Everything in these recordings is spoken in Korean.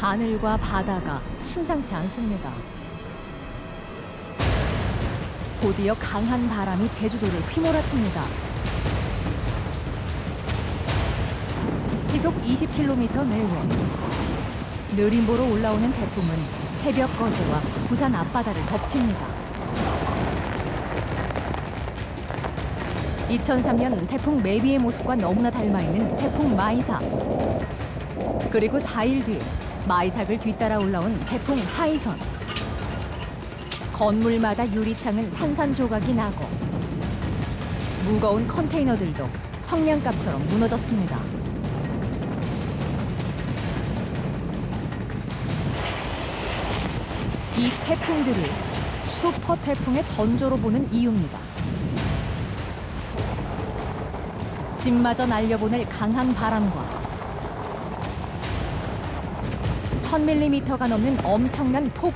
하늘과 바다가 심상치 않습니다. 곧이어 강한 바람이 제주도를 휘몰아칩니다. 시속 20km 내외. 느림보로 올라오는 태풍은 새벽 거제와 부산 앞바다를 덮칩니다. 2003년 태풍 매비의 모습과 너무나 닮아있는 태풍 마이삭. 그리고 4일 뒤 마이삭을 뒤따라 올라온 태풍 하이선. 건물마다 유리창은 산산조각이 나고 무거운 컨테이너들도 성냥갑처럼 무너졌습니다. 이 태풍들을 슈퍼 태풍의 전조로 보는 이유입니다. 집마저 날려보낼 강한 바람과 1000mm가 넘는 엄청난 폭우.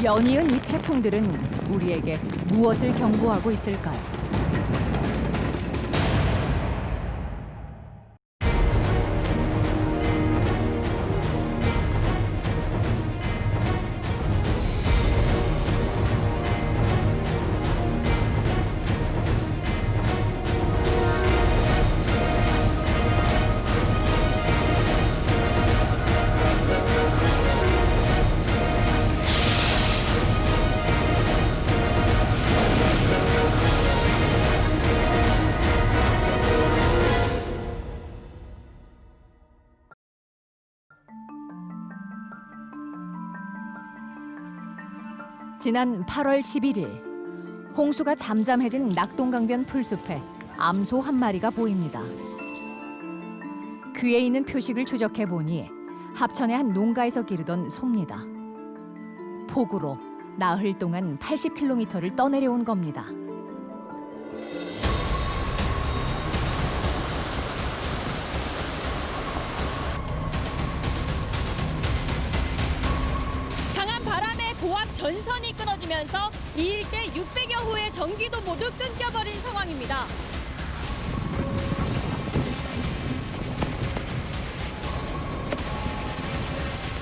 연이은 이 태풍들은 우리에게 무엇을 경고하고 있을까요? 지난 8월 11일 홍수가 잠잠해진 낙동강변 풀숲에 암소 한 마리가 보입니다. 귀에 있는 표식을 추적해 보니 합천의 한 농가에서 기르던 소입니다. 폭우로 나흘 동안 80km를 떠내려온 겁니다. 고압 전선이 끊어지면서 이 일대 600여 호의 전기도 모두 끊겨버린 상황입니다.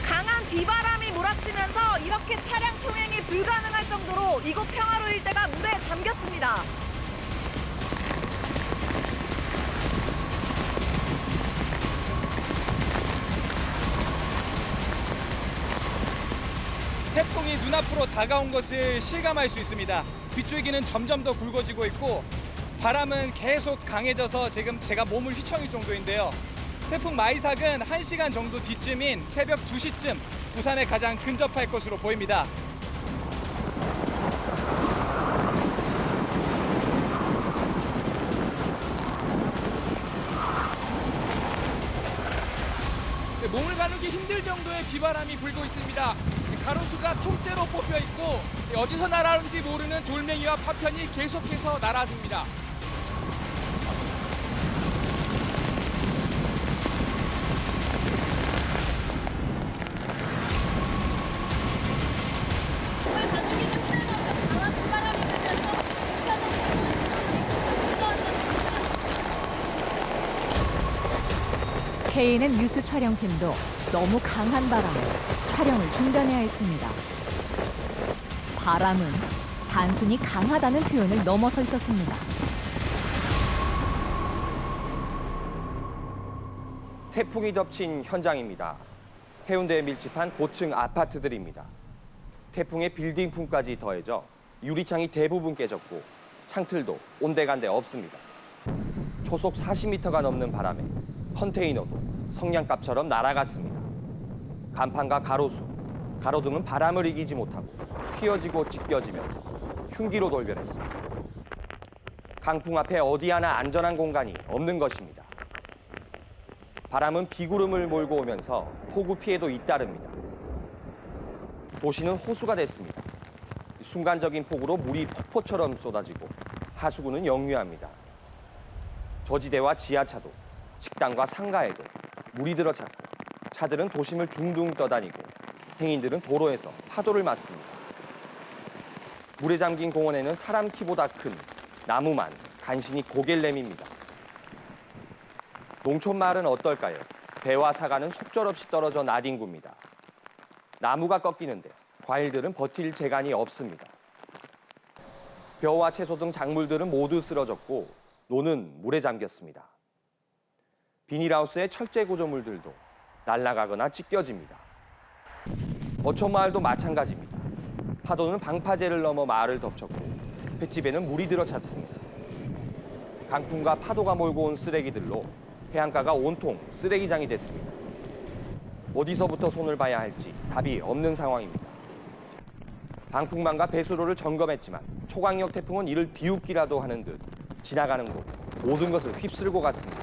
강한 비바람이 몰아치면서 이렇게 차량 통행이 불가능할 정도로 이곳 평화로 일대가 물에 잠겼습니다. 태풍이 눈앞으로 다가온 것을 실감할 수 있습니다. 빗줄기는 점점 더 굵어지고 있고 바람은 계속 강해져서 지금 제가 몸을 휘청일 정도인데요. 태풍 마이삭은 1시간 정도 뒤쯤인 새벽 2시쯤 부산에 가장 근접할 것으로 보입니다. 몸을 가누기 힘들 정도의 비바람이 불고 있습니다. 가로수가 통째로 뽑혀 있고 어디서 날아오는지 모르는 돌멩이와 파편이 계속해서 날아듭니다. 정말 가족이 힘들면서 강한 비바람이 불면서 KNN 뉴스 촬영팀도 너무 강한 바람에 촬영을 중단해야 했습니다. 바람은 단순히 강하다는 표현을 넘어서 있었습니다. 태풍이 덮친 현장입니다. 해운대에 밀집한 고층 아파트들입니다. 태풍의 빌딩풍까지 더해져 유리창이 대부분 깨졌고 창틀도 온데간데 없습니다. 초속 40m가 넘는 바람에 컨테이너도 성냥갑처럼 날아갔습니다. 간판과 가로수, 가로등은 바람을 이기지 못하고 휘어지고 찢겨지면서 흉기로 돌변했습니다. 강풍 앞에 어디 하나 안전한 공간이 없는 것입니다. 바람은 비구름을 몰고 오면서 폭우 피해도 잇따릅니다. 도시는 호수가 됐습니다. 순간적인 폭우로 물이 폭포처럼 쏟아지고 하수구는 역류합니다. 저지대와 지하차도, 식당과 상가에도 물이 들어찼고 차들은 도심을 둥둥 떠다니고 행인들은 도로에서 파도를 맞습니다. 물에 잠긴 공원에는 사람 키보다 큰 나무만 간신히 고개를 내밉니다. 농촌 마을은 어떨까요? 배와 사과는 속절없이 떨어져 나뒹굽니다. 나무가 꺾이는데 과일들은 버틸 재간이 없습니다. 벼와 채소 등 작물들은 모두 쓰러졌고 논은 물에 잠겼습니다. 비닐하우스의 철제 구조물들도 날아가거나 찢겨집니다. 어촌마을도 마찬가지입니다. 파도는 방파제를 넘어 마을을 덮쳤고 횟집에는 물이 들어찼습니다. 강풍과 파도가 몰고 온 쓰레기들로 해안가가 온통 쓰레기장이 됐습니다. 어디서부터 손을 봐야 할지 답이 없는 상황입니다. 방풍망과 배수로를 점검했지만 초강력 태풍은 이를 비웃기라도 하는 듯 지나가는 곳 모든 것을 휩쓸고 갔습니다.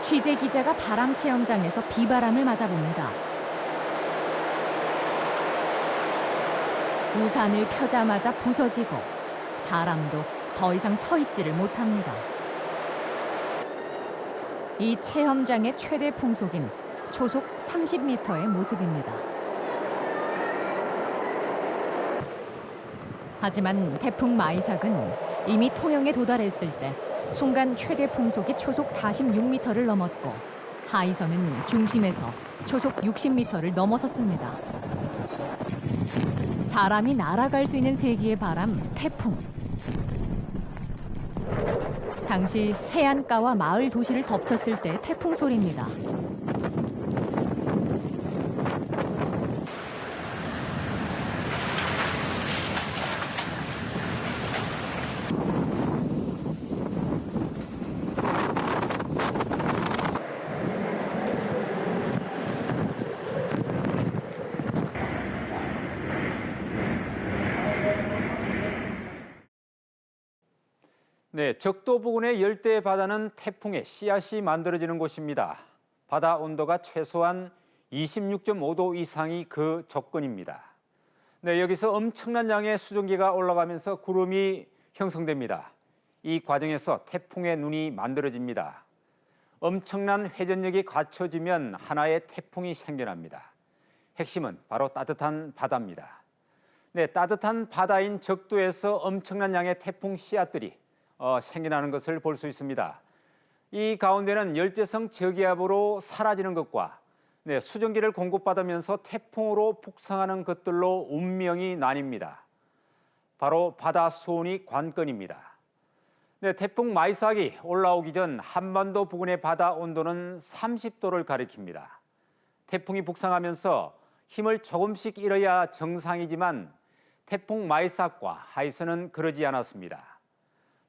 취재 기자가 바람 체험장에서 비바람을 맞아봅니다. 우산을 펴자마자 부서지고 사람도 더 이상 서 있지를 못합니다. 이 체험장의 최대 풍속인 초속 30m의 모습입니다. 하지만 태풍 마이삭은 이미 통영에 도달했을 때 순간 최대 풍속이 초속 46m를 넘었고 하이선은 중심에서 초속 60m를 넘어섰습니다. 사람이 날아갈 수 있는 세기의 바람, 태풍. 당시 해안가와 마을 도시를 덮쳤을 때 태풍 소리입니다. 네, 적도 부근의 열대 바다는 태풍의 씨앗이 만들어지는 곳입니다. 바다 온도가 최소한 26.5도 이상이 그 조건입니다. 네, 여기서 엄청난 양의 수증기가 올라가면서 구름이 형성됩니다. 이 과정에서 태풍의 눈이 만들어집니다. 엄청난 회전력이 갖춰지면 하나의 태풍이 생겨납니다. 핵심은 바로 따뜻한 바다입니다. 네, 따뜻한 바다인 적도에서 엄청난 양의 태풍 씨앗들이 생겨나는 것을 볼 수 있습니다. 이 가운데는 열대성 저기압으로 사라지는 것과 수증기를 공급받으면서 태풍으로 북상하는 것들로 운명이 나뉩니다. 바로 바다 수온이 관건입니다. 태풍 마이삭이 올라오기 전 한반도 부근의 바다 온도는 30도를 가리킵니다. 태풍이 북상하면서 힘을 조금씩 잃어야 정상이지만 태풍 마이삭과 하이선은 그러지 않았습니다.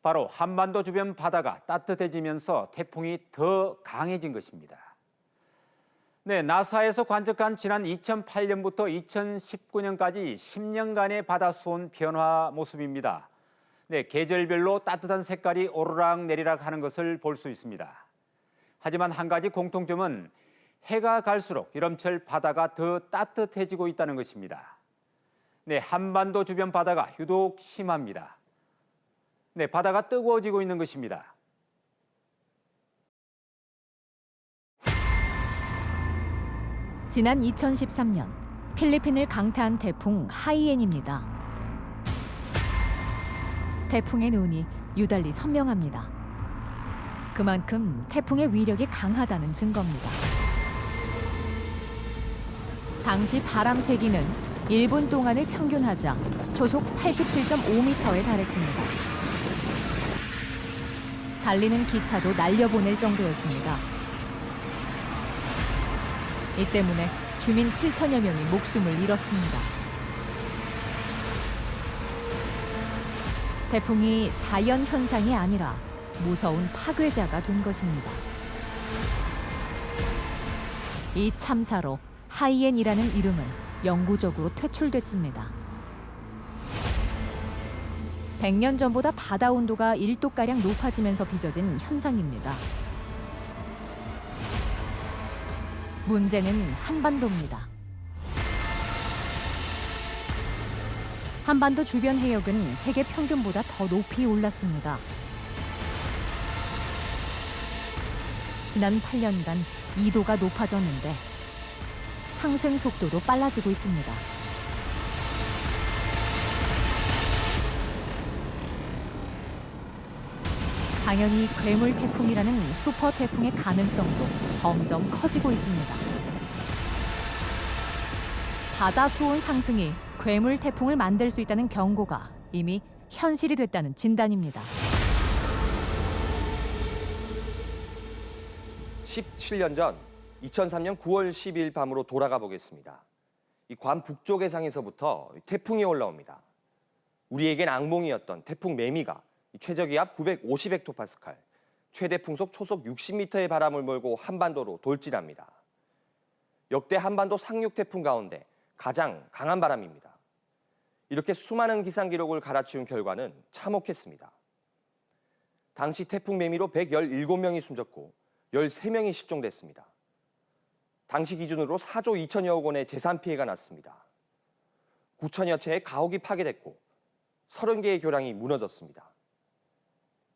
바로 한반도 주변 바다가 따뜻해지면서 태풍이 더 강해진 것입니다. 네, 나사에서 관측한 지난 2008년부터 2019년까지 10년간의 바다 수온 변화 모습입니다. 네, 계절별로 따뜻한 색깔이 오르락 내리락 하는 것을 볼 수 있습니다. 하지만 한 가지 공통점은 해가 갈수록 여름철 바다가 더 따뜻해지고 있다는 것입니다. 네, 한반도 주변 바다가 유독 심합니다. 네, 바다가 뜨거워지고 있는 것입니다. 지난 2013년 필리핀을 강타한 태풍 하이엔입니다. 태풍의 눈이 유달리 선명합니다. 그만큼 태풍의 위력이 강하다는 증거입니다. 당시 바람 세기는 1분 동안을 평균하자 초속 87.5m에 달했습니다. 달리는 기차도 날려보낼 정도였습니다. 이 때문에 주민 7천여 명이 목숨을 잃었습니다. 태풍이 자연 현상이 아니라 무서운 파괴자가 된 것입니다. 이 참사로 하이엔이라는 이름은 영구적으로 퇴출됐습니다. 100년 전보다 바다 온도가 1도가량 높아지면서 빚어진 현상입니다. 문제는 한반도입니다. 한반도 주변 해역은 세계 평균보다 더 높이 올랐습니다. 지난 8년간 2도가 높아졌는데 상승 속도도 빨라지고 있습니다. 당연히 괴물 태풍이라는 슈퍼 태풍의 가능성도 점점 커지고 있습니다. 바다 수온 상승이 괴물 태풍을 만들 수 있다는 경고가 이미 현실이 됐다는 진단입니다. 17년 전 2003년 9월 10일 밤으로 돌아가 보겠습니다. 이 괌 북쪽 해상에서부터 태풍이 올라옵니다. 우리에겐 악몽이었던 태풍 매미가 최저기압 950헥토파스칼, 최대 풍속 초속 60m의 바람을 몰고 한반도로 돌진합니다. 역대 한반도 상륙 태풍 가운데 가장 강한 바람입니다. 이렇게 수많은 기상 기록을 갈아치운 결과는 참혹했습니다. 당시 태풍 매미로 117명이 숨졌고 13명이 실종됐습니다. 당시 기준으로 4조 2천여억 원의 재산 피해가 났습니다. 9천여 채의 가옥이 파괴됐고 30개의 교량이 무너졌습니다.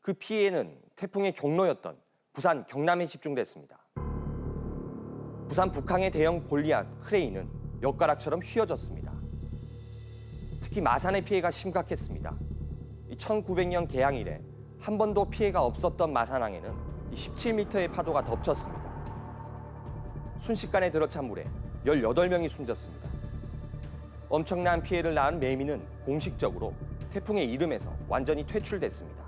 그 피해는 태풍의 경로였던 부산 경남에 집중됐습니다. 부산 북항의 대형 골리앗 크레인은 엿가락처럼 휘어졌습니다. 특히 마산의 피해가 심각했습니다. 1900년 개항 이래 한 번도 피해가 없었던 마산항에는 17m의 파도가 덮쳤습니다. 순식간에 들어찬 물에 18명이 숨졌습니다. 엄청난 피해를 낳은 매미는 공식적으로 태풍의 이름에서 완전히 퇴출됐습니다.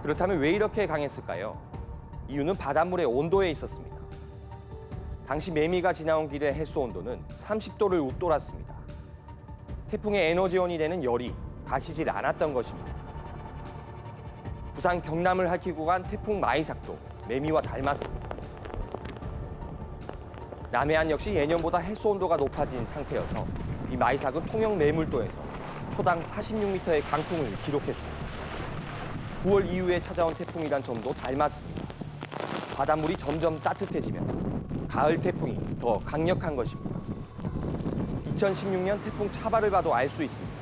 그렇다면 왜 이렇게 강했을까요? 이유는 바닷물의 온도에 있었습니다. 당시 매미가 지나온 길의 해수 온도는 30도를 웃돌았습니다. 태풍의 에너지원이 되는 열이 가시질 않았던 것입니다. 부산 경남을 핥히고 간 태풍 마이삭도 매미와 닮았습니다. 남해안 역시 예년보다 해수 온도가 높아진 상태여서 이 마이삭은 통영 매물도에서 초당 46m의 강풍을 기록했습니다. 9월 이후에 찾아온 태풍이란 점도 닮았습니다. 바닷물이 점점 따뜻해지면서 가을 태풍이 더 강력한 것입니다. 2016년 태풍 차발을 봐도 알 수 있습니다.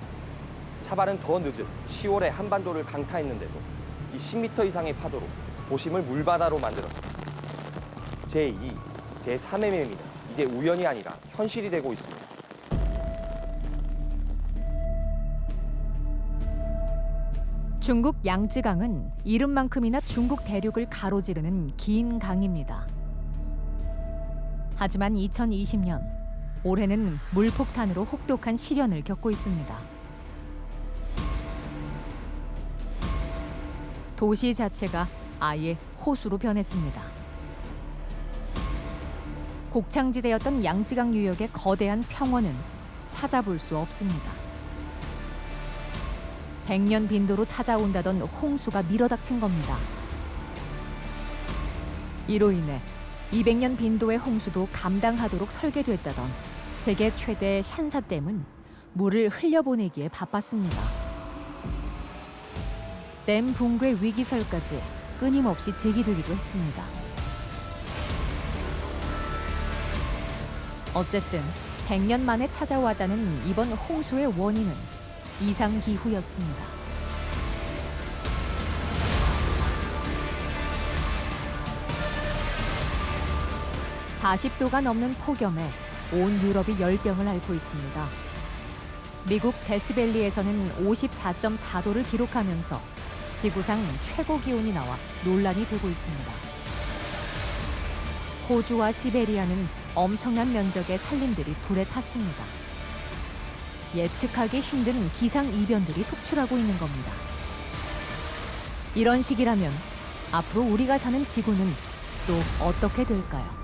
차발은 더 늦은 10월에 한반도를 강타했는데도 이 10m 이상의 파도로 도심을 물바다로 만들었습니다. 제2, 제3의 매미는 이제 우연이 아니라 현실이 되고 있습니다. 중국 양쯔강은 이름만큼이나 중국 대륙을 가로지르는 긴 강입니다. 하지만 2020년 올해는 물폭탄으로 혹독한 시련을 겪고 있습니다. 도시 자체가 아예 호수로 변했습니다. 곡창지대였던 양쯔강 유역의 거대한 평원은 찾아볼 수 없습니다. 100년 빈도로 찾아온다던 홍수가 밀어닥친 겁니다. 이로 인해 200년 빈도의 홍수도 감당하도록 설계됐다던 세계 최대 샨사댐은 물을 흘려보내기에 바빴습니다. 댐 붕괴 위기설까지 끊임없이 제기되기도 했습니다. 어쨌든 100년 만에 찾아왔다는 이번 홍수의 원인은 이상기후였습니다. (40도가) 넘는 폭염에 온 유럽이 열병을 앓고 있습니다. 미국 데스밸리에서는 54.4도를 기록하면서 지구상 최고 기온이 나와 논란이 되고 있습니다. 호주와 시베리아는 엄청난 면적의 산림들이 불에 탔습니다. 예측하기 힘든 기상이변들이 속출하고 있는 겁니다. 이런 식이라면 앞으로 우리가 사는 지구는 또 어떻게 될까요?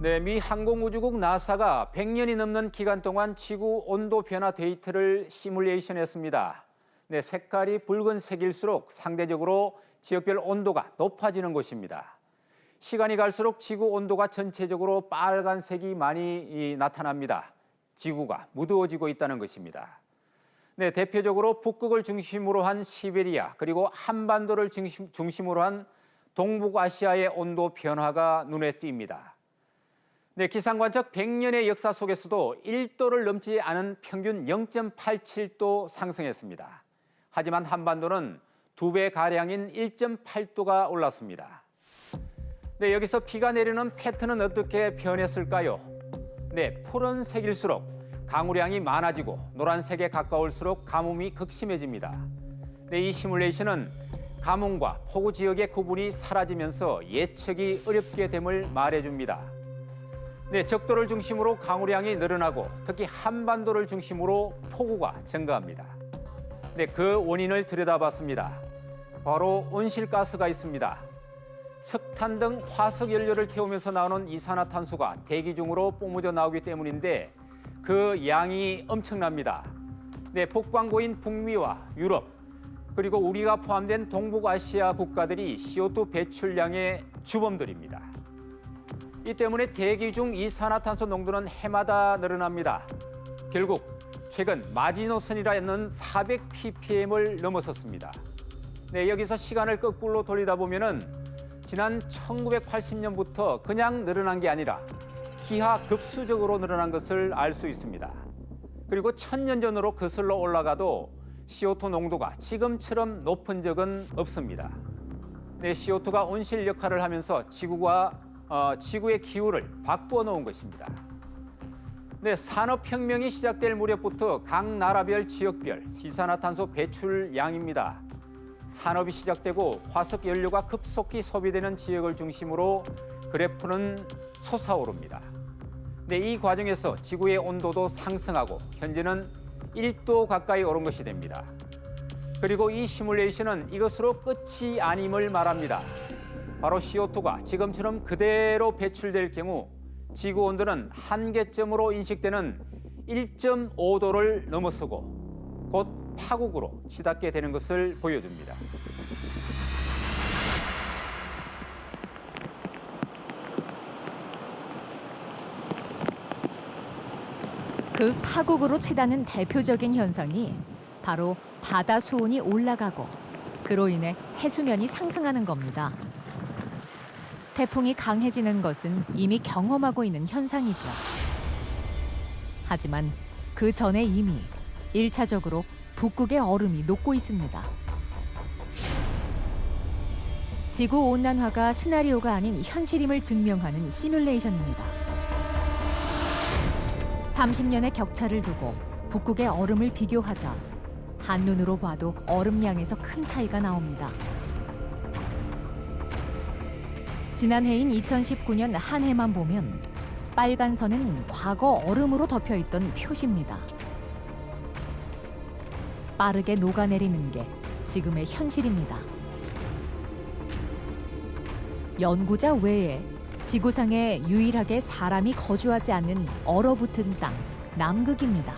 네, 미 항공우주국 나사가 100년이 넘는 기간 동안 지구 온도 변화 데이터를 시뮬레이션했습니다. 네, 색깔이 붉은색일수록 상대적으로 지역별 온도가 높아지는 곳입니다. 시간이 갈수록 지구 온도가 전체적으로 빨간색이 많이 나타납니다. 지구가 무더워지고 있다는 것입니다. 네, 대표적으로 북극을 중심으로 한 시베리아 그리고 한반도를 중심으로 한 동북아시아의 온도 변화가 눈에 띕니다. 네, 기상관측 100년의 역사 속에서도 1도를 넘지 않은 평균 0.87도 상승했습니다. 하지만 한반도는 2배 가량인 1.8도가 올랐습니다. 네, 여기서 비가 내리는 패턴은 어떻게 변했을까요? 네, 푸른색일수록 강우량이 많아지고 노란색에 가까울수록 가뭄이 극심해집니다. 이 시뮬레이션은 가뭄과 폭우 지역의 구분이 사라지면서 예측이 어렵게 됨을 말해줍니다. 적도를 중심으로 강우량이 늘어나고 특히 한반도를 중심으로 폭우가 증가합니다. 그 원인을 들여다봤습니다. 바로 온실가스가 있습니다. 석탄 등 화석 연료를 태우면서 나오는 이산화탄소가 대기 중으로 뿜어져 나오기 때문인데 그 양이 엄청납니다. 북광고인 북미와 유럽 그리고 우리가 포함된 동북아시아 국가들이 CO2 배출량의 주범들입니다. 이 때문에 대기 중 이산화탄소 농도는 해마다 늘어납니다. 결국 최근 마지노선이라는 400ppm을 넘어섰습니다. 여기서 시간을 거꾸로 돌리다 보면은 지난 1980년부터 그냥 늘어난 게 아니라 기하급수적으로 늘어난 것을 알 수 있습니다. 그리고 1000년 전으로 거슬러 올라가도 CO2 농도가 지금처럼 높은 적은 없습니다. CO2가 온실 역할을 하면서 지구의 기후를 바꾸어 놓은 것입니다. 산업혁명이 시작될 무렵부터 각 나라별 지역별 이산화탄소 배출량입니다. 산업이 시작되고 화석 연료가 급속히 소비되는 지역을 중심으로 그래프는 솟아오릅니다. 이 과정에서 지구의 온도도 상승하고 현재는 1도 가까이 오른 것이 됩니다. 그리고 이 시뮬레이션은 이것으로 끝이 아님을 말합니다. 바로 CO2가 지금처럼 그대로 배출될 경우 지구 온도는 한계점으로 인식되는 1.5도를 넘어서고 곧 파국으로 치닫게 되는 것을 보여줍니다. 그 파국으로 치닫는 대표적인 현상이 바로 바다 수온이 올라가고 그로 인해 해수면이 상승하는 겁니다. 태풍이 강해지는 것은 이미 경험하고 있는 현상이죠. 하지만 그 전에 이미 1차적으로 북극의 얼음이 녹고 있습니다. 지구온난화가 시나리오가 아닌 현실임을 증명하는 시뮬레이션입니다. 30년의 격차를 두고 북극의 얼음을 비교하자 한눈으로 봐도 얼음량에서 큰 차이가 나옵니다. 지난해인 2019년 한 해만 보면 빨간 선은 과거 얼음으로 덮여있던 표시입니다. 빠르게 녹아내리는 게 지금의 현실입니다. 연구자 외에 지구상에 유일하게 사람이 거주하지 않는 얼어붙은 땅, 남극입니다.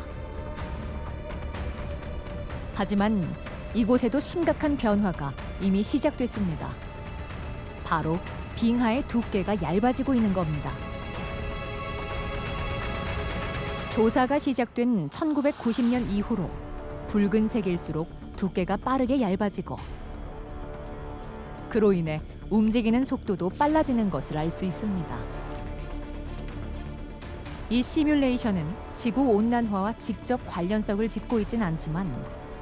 하지만 이곳에도 심각한 변화가 이미 시작됐습니다. 바로 빙하의 두께가 얇아지고 있는 겁니다. 조사가 시작된 1990년 이후로 붉은색일수록 두께가 빠르게 얇아지고 그로 인해 움직이는 속도도 빨라지는 것을 알 수 있습니다. 이 시뮬레이션은 지구온난화와 직접 관련성을 짚고 있진 않지만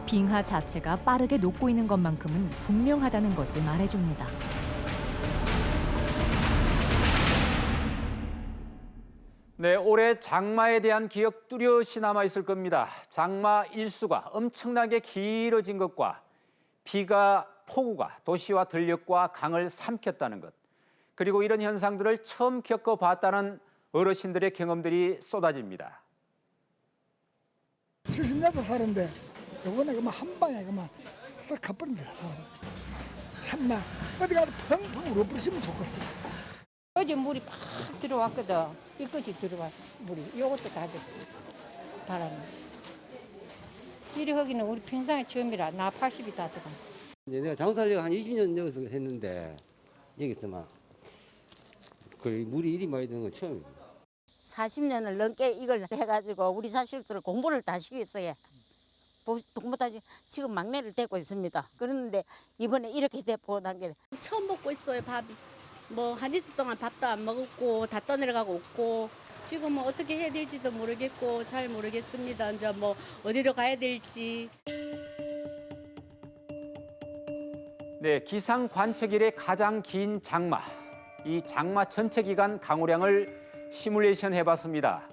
빙하 자체가 빠르게 녹고 있는 것만큼은 분명하다는 것을 말해줍니다. 올해 장마에 대한 기억 뚜렷이 남아있을 겁니다. 장마 일수가 엄청나게 길어진 것과 폭우가 도시와 들녘과 강을 삼켰다는 것, 그리고 이런 현상들을 처음 겪어봤다는 어르신들의 경험들이 쏟아집니다. 70년도 사는데 요번에 그만 한 방에 그만 싹 가버린 거라. 참나 어디 가도 펑펑 울어버리시면 좋겠어. 어제 물이 막 들어왔거든. 이것이 들어왔어. 물이. 요것도 다 바람이. 이리 하기는 우리 평생에 처음이라. 나 80이 다 들어. 내가 장사를 한 20년 여기서 했는데 여기서만 그 물이 이리 많이 드는 건 처음이에요. 40년을 넘게 이걸 해가지고 우리 자식들을 공부를 다 시켰어요. 공부 다 지금 막내를 데리고 있습니다. 그런데 이번에 이렇게 돼보는 게 처음 먹고 있어요. 밥이. 뭐 한 이틀 동안 밥도 안 먹었고 다 떠내려가고 없고 지금은 어떻게 해야 될지도 모르겠고 잘 모르겠습니다. 이제 뭐 어디로 가야 될지. 기상 관측 일의 가장 긴 장마. 이 장마 전체 기간 강우량을 시뮬레이션 해봤습니다.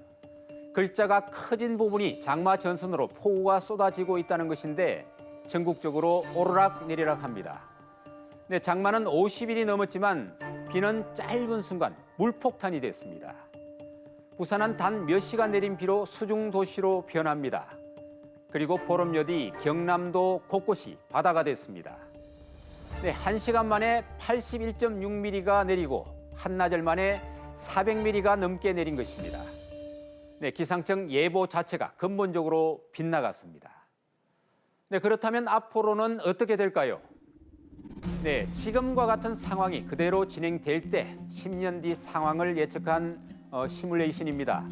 글자가 커진 부분이 장마 전선으로 폭우가 쏟아지고 있다는 것인데 전국적으로 오르락 내리락 합니다. 네, 장마는 50일이 넘었지만 비는 짧은 순간 물폭탄이 됐습니다. 부산은 단 몇 시간 내린 비로 수중 도시로 변합니다. 그리고 보름여 뒤 경남도 곳곳이 바다가 됐습니다. 네, 1시간 만에 81.6mm가 내리고 한나절 만에 400mm가 넘게 내린 것입니다. 네, 기상청 예보 자체가 근본적으로 빗나갔습니다. 네, 그렇다면 앞으로는 어떻게 될까요? 네, 지금과 같은 상황이 그대로 진행될 때 10년 뒤 상황을 예측한 시뮬레이션입니다.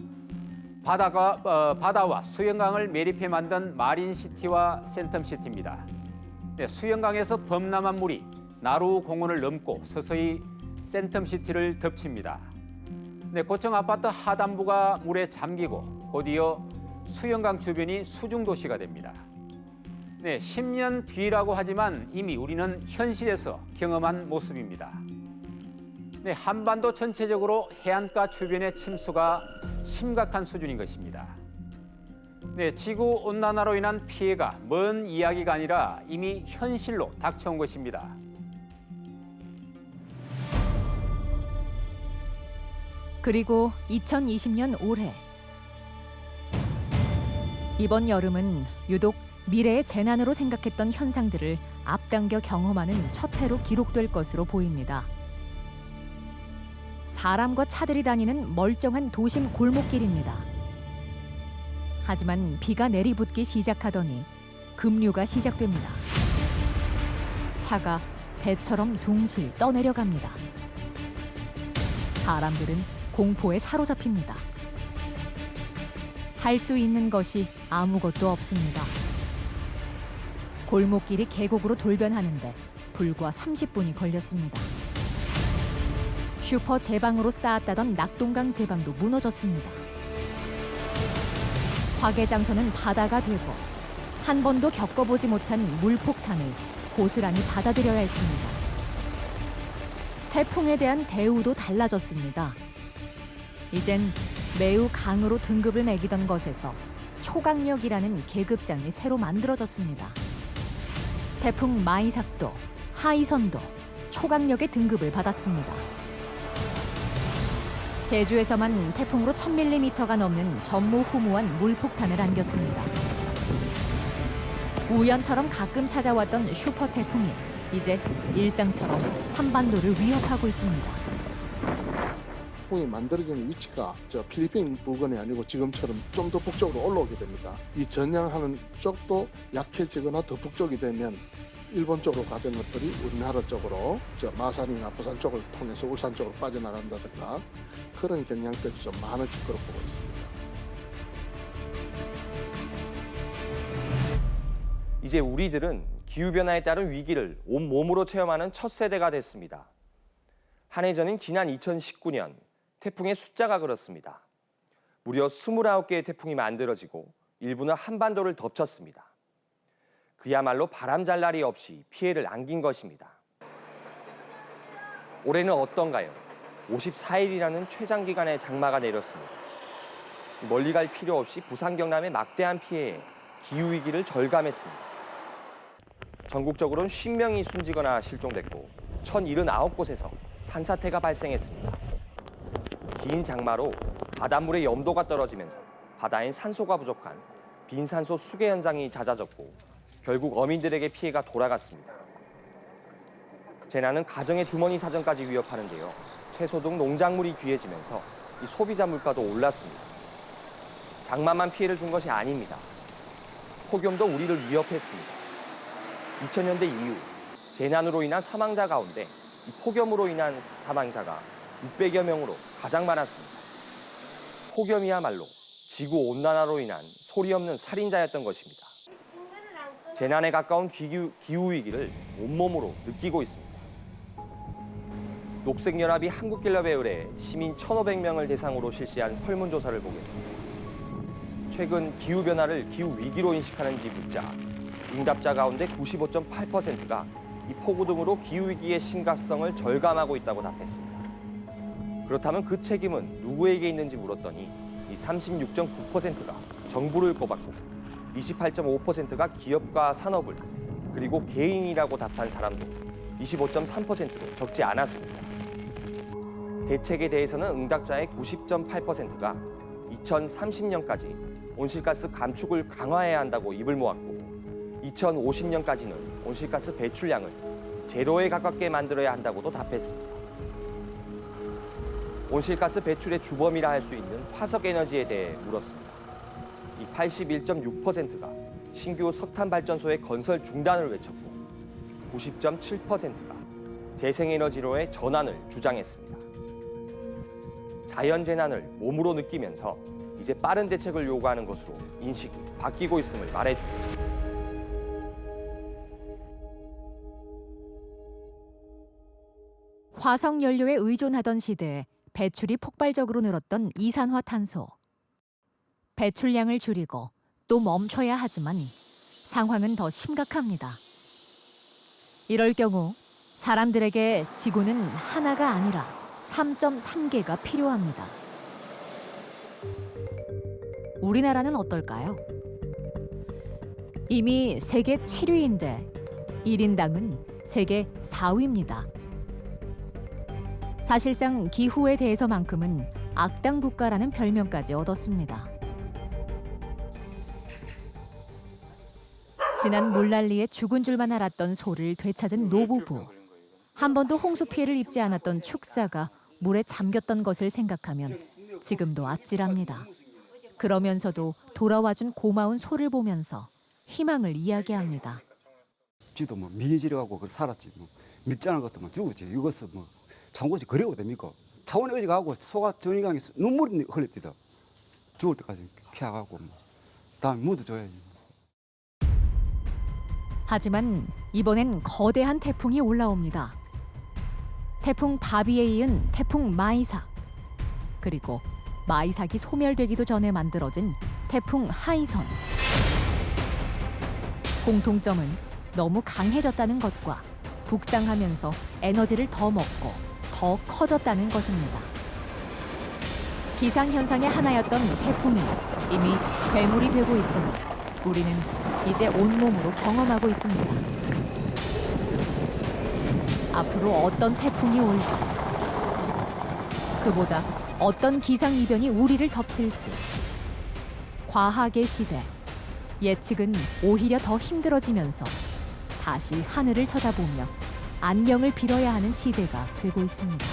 바다와 수영강을 매립해 만든 마린시티와 센텀시티입니다. 네, 수영강에서 범람한 물이 나루 공원을 넘고 서서히 센텀시티를 덮칩니다. 네, 고층 아파트 하단부가 물에 잠기고 곧이어 수영강 주변이 수중도시가 됩니다. 네, 10년 뒤라고 하지만 이미 우리는 현실에서 경험한 모습입니다. 네, 한반도 전체적으로 해안가 주변의 침수가 심각한 수준인 것입니다. 네, 지구 온난화로 인한 피해가 먼 이야기가 아니라 이미 현실로 닥쳐온 것입니다. 그리고 2020년 올해 이번 여름은 유독 미래의 재난으로 생각했던 현상들을 앞당겨 경험하는 첫 해로 기록될 것으로 보입니다. 사람과 차들이 다니는 멀쩡한 도심 골목길입니다. 하지만 비가 내리붓기 시작하더니 급류가 시작됩니다. 차가 배처럼 둥실 떠내려갑니다. 사람들은 공포에 사로잡힙니다. 할 수 있는 것이 아무것도 없습니다. 골목길이 계곡으로 돌변하는데 불과 30분이 걸렸습니다. 슈퍼 제방으로 쌓았다던 낙동강 제방도 무너졌습니다. 화개장터는 바다가 되고 한 번도 겪어보지 못한 물폭탄을 고스란히 받아들여야 했습니다. 태풍에 대한 대우도 달라졌습니다. 이젠 매우 강으로 등급을 매기던 것에서 초강력이라는 계급장이 새로 만들어졌습니다. 태풍 마이삭도, 하이선도 초강력의 등급을 받았습니다. 제주에서만 태풍으로 1000mm가 넘는 전무후무한 물폭탄을 안겼습니다. 우연처럼 가끔 찾아왔던 슈퍼 태풍이 이제 일상처럼 한반도를 위협하고 있습니다. 태풍이 만들어지는 위치가 저 필리핀 부근이 아니고 지금처럼 좀 더 북쪽으로 올라오게 됩니다. 이 전향하는 쪽도 약해지거나 더 북쪽이 되면 일본 쪽으로 가던 것들이 우리나라 쪽으로 저 마산이나 부산 쪽을 통해서 울산 쪽으로 빠져나간다든가 그런 경향들이 좀 많아질 거로 보고 있습니다. 이제 우리들은 기후변화에 따른 위기를 온몸으로 체험하는 첫 세대가 됐습니다. 한 해 전인 지난 2019년 태풍의 숫자가 그렇습니다. 무려 29개의 태풍이 만들어지고 일부는 한반도를 덮쳤습니다. 그야말로 바람잘 날이 없이 피해를 안긴 것입니다. 올해는 어떤가요? 54일이라는 최장기간의 장마가 내렸습니다. 멀리 갈 필요 없이 부산 경남의 막대한 피해에 기후위기를 절감했습니다. 전국적으로는 50명이 숨지거나 실종됐고 1079곳에서 산사태가 발생했습니다. 긴 장마로 바닷물의 염도가 떨어지면서 바다엔 산소가 부족한 빈산소 수계 현상이 잦아졌고 결국 어민들에게 피해가 돌아갔습니다. 재난은 가정의 주머니 사정까지 위협하는데요. 채소 등 농작물이 귀해지면서 이 소비자 물가도 올랐습니다. 장마만 피해를 준 것이 아닙니다. 폭염도 우리를 위협했습니다. 2000년대 이후 재난으로 인한 사망자 가운데 이 폭염으로 인한 사망자가 600여 명으로 가장 많았습니다. 폭염이야말로 지구온난화로 인한 소리 없는 살인자였던 것입니다. 재난에 가까운 기후위기를 온몸으로 느끼고 있습니다. 녹색연합이 한국갤럽에 의뢰해 시민 1,500명을 대상으로 실시한 설문조사를 보겠습니다. 최근 기후변화를 기후위기로 인식하는지 묻자 응답자 가운데 95.8%가 이 폭우 등으로 기후위기의 심각성을 절감하고 있다고 답했습니다. 그렇다면 그 책임은 누구에게 있는지 물었더니 이 36.9%가 정부를 꼽았고 28.5%가 기업과 산업을 그리고 개인이라고 답한 사람도 25.3%로 적지 않았습니다. 대책에 대해서는 응답자의 90.8%가 2030년까지 온실가스 감축을 강화해야 한다고 입을 모았고 2050년까지는 온실가스 배출량을 제로에 가깝게 만들어야 한다고도 답했습니다. 온실가스 배출의 주범이라 할 수 있는 화석에너지에 대해 물었습니다. 이 81.6%가 신규 석탄 발전소의 건설 중단을 외쳤고 90.7%가 재생에너지로의 전환을 주장했습니다. 자연재난을 몸으로 느끼면서 이제 빠른 대책을 요구하는 것으로 인식이 바뀌고 있음을 말해줍니다. 화석 연료에 의존하던 시대에 배출이 폭발적으로 늘었던 이산화탄소. 배출량을 줄이고 또 멈춰야 하지만 상황은 더 심각합니다. 이럴 경우 사람들에게 지구는 하나가 아니라 3.3개가 필요합니다. 우리나라는 어떨까요? 이미 세계 7위인데 1인당은 세계 4위입니다. 사실상 기후에 대해서만큼은 악당 국가라는 별명까지 얻었습니다. 지난 물난리에 죽은 줄만 알았던 소를 되찾은 노부부. 한 번도 홍수 피해를 입지 않았던 축사가 물에 잠겼던 것을 생각하면 지금도 아찔합니다. 그러면서도 돌아와준 고마운 소를 보면서 희망을 이야기합니다. 지도 뭐 미지려가고 살았지 뭐 밀장한 것도 뭐 죽었지 이것은 뭐 참고지 그래도 됩니까? 차원에 어디 가고 소가 전이강에 눈물이 흘립니다. 죽을 때까지 피하고 뭐 다음에 묻어줘야지. 하지만 이번엔 거대한 태풍이 올라옵니다. 태풍 바비에 이은 태풍 마이삭, 그리고 마이삭이 소멸되기도 전에 만들어진 태풍 하이선. 공통점은 너무 강해졌다는 것과 북상하면서 에너지를 더 먹고 더 커졌다는 것입니다. 기상현상의 하나였던 태풍이 이미 괴물이 되고 있음을 우리는 이제 온몸으로 경험하고 있습니다. 앞으로 어떤 태풍이 올지, 그보다 어떤 기상이변이 우리를 덮칠지, 과학의 시대, 예측은 오히려 더 힘들어지면서 다시 하늘을 쳐다보며 안녕을 빌어야 하는 시대가 되고 있습니다.